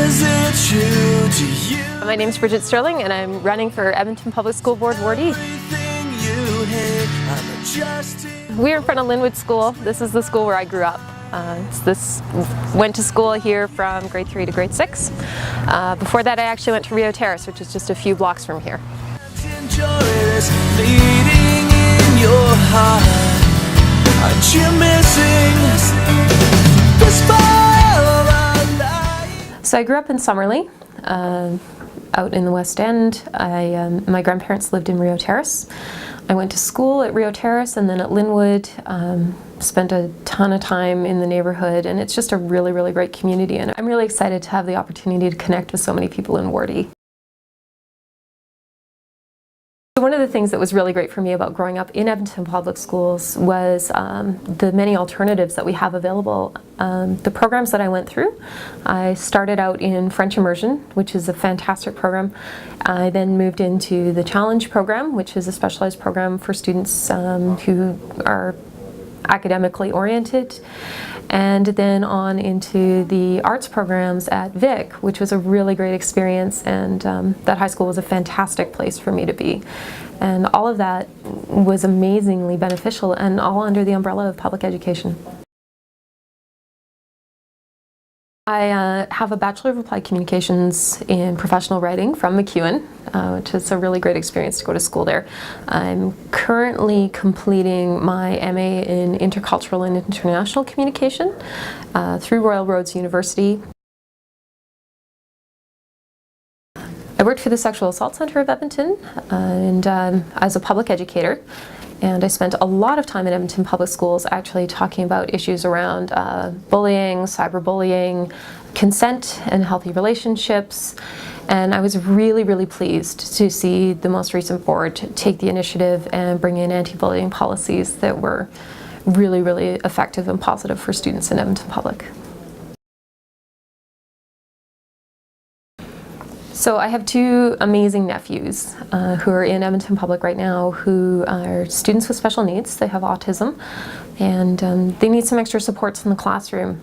Is it true to you? My name is Bridget Stirling and I'm running for Edmonton Public School Board Ward E. We're in front of Linwood School. This is the school where I grew up. Went to school here from grade 3 to grade 6. Before that I actually went to Rio Terrace, which is just a few blocks from here. So I grew up in Summerley, out in the West End. My grandparents lived in Rio Terrace. I went to school at Rio Terrace and then at Linwood, spent a ton of time in the neighborhood, and it's just a really, really great community, and I'm really excited to have the opportunity to connect with so many people in Ward E. One of the things that was really great for me about growing up in Edmonton Public Schools was the many alternatives that we have available. The programs that I went through, I started out in French Immersion, which is a fantastic program. I then moved into the Challenge program, which is a specialized program for students who are academically oriented, and then on into the arts programs at Vic, which was a really great experience, and that high school was a fantastic place for me to be. And all of that was amazingly beneficial, and all under the umbrella of public education. I have a Bachelor of Applied Communications in Professional Writing from MacEwan, which is a really great experience to go to school there. I'm currently completing my MA in Intercultural and International Communication through Royal Roads University. I worked for the Sexual Assault Centre of Edmonton and as a public educator. And I spent a lot of time in Edmonton Public Schools actually talking about issues around bullying, cyberbullying, consent and healthy relationships. And I was really, really pleased to see the most recent board take the initiative and bring in anti-bullying policies that were really, really effective and positive for students in Edmonton Public. So I have two amazing nephews who are in Edmonton Public right now, who are students with special needs. They have autism, and they need some extra supports in the classroom.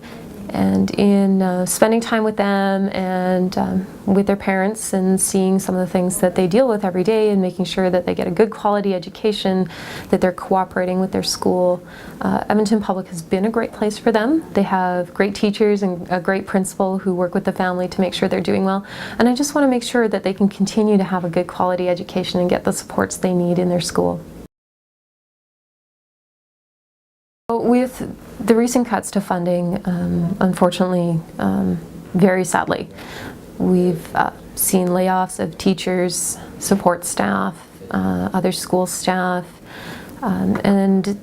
And in spending time with them and with their parents and seeing some of the things that they deal with every day and making sure that they get a good quality education, that they're cooperating with their school, Edmonton Public has been a great place for them. They have great teachers and a great principal who work with the family to make sure they're doing well. And I just want to make sure that they can continue to have a good quality education and get the supports they need in their school. With the recent cuts to funding, unfortunately, very sadly, we've seen layoffs of teachers, support staff, other school staff, and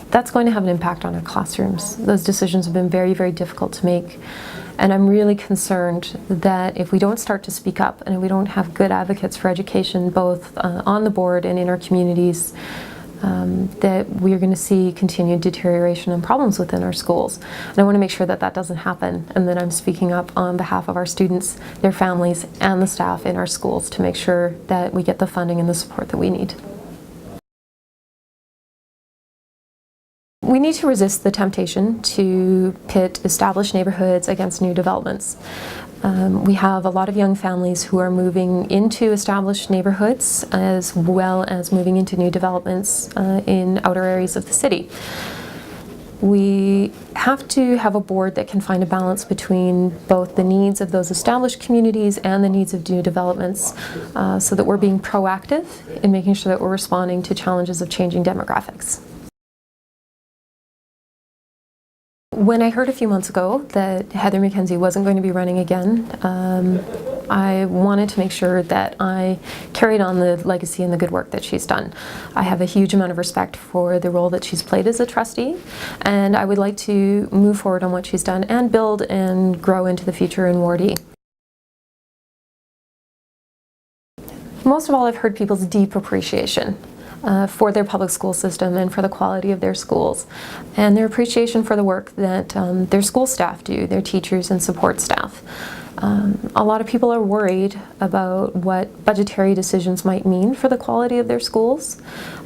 that's going to have an impact on our classrooms. Those decisions have been very, very difficult to make, and I'm really concerned that if we don't start to speak up and if we don't have good advocates for education, both on the board and in our communities, that we are going to see continued deterioration and problems within our schools. And I want to make sure that that doesn't happen, and that I'm speaking up on behalf of our students, their families, and the staff in our schools to make sure that we get the funding and the support that we need. We need to resist the temptation to pit established neighborhoods against new developments. We have a lot of young families who are moving into established neighborhoods as well as moving into new developments in outer areas of the city. We have to have a board that can find a balance between both the needs of those established communities and the needs of new developments, so that we're being proactive in making sure that we're responding to challenges of changing demographics. When I heard a few months ago that Heather McKenzie wasn't going to be running again, I wanted to make sure that I carried on the legacy and the good work that she's done. I have a huge amount of respect for the role that she's played as a trustee, and I would like to move forward on what she's done and build and grow into the future in Ward E. Most of all, I've heard people's deep appreciation for their public school system and for the quality of their schools, and their appreciation for the work that their school staff do, their teachers and support staff. A lot of people are worried about what budgetary decisions might mean for the quality of their schools,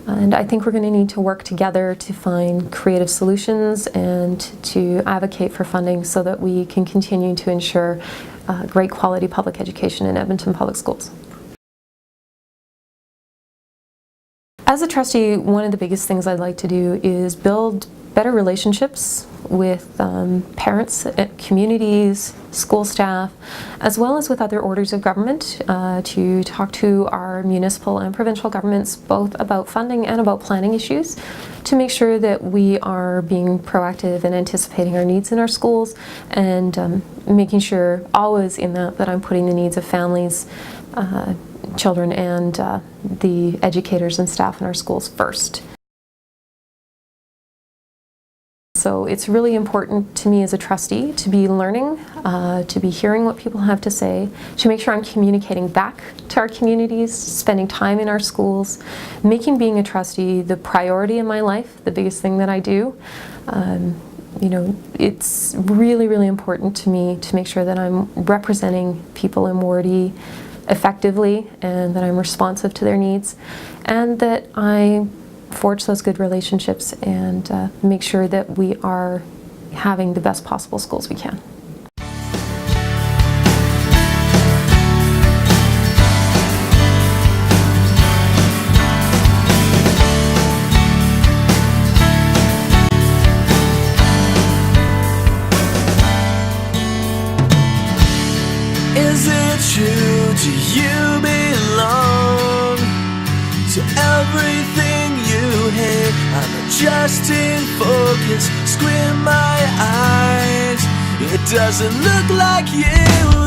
and I think we're going to need to work together to find creative solutions and to advocate for funding so that we can continue to ensure great quality public education in Edmonton Public Schools. As a trustee, one of the biggest things I'd like to do is build better relationships with parents, communities, school staff, as well as with other orders of government to talk to our municipal and provincial governments both about funding and about planning issues to make sure that we are being proactive and anticipating our needs in our schools and making sure always in that I'm putting the needs of families, children and the educators and staff in our schools first. So it's really important to me as a trustee to be learning, to be hearing what people have to say, to make sure I'm communicating back to our communities, spending time in our schools, making being a trustee the priority in my life, the biggest thing that I do. You know, it's really, really important to me to make sure that I'm representing people in Wardie effectively and that I'm responsive to their needs and that I forge those good relationships and make sure that we are having the best possible schools we can. Is it true? Do you belong to everything you hate? I'm adjusting focus, squint my eyes. It doesn't look like you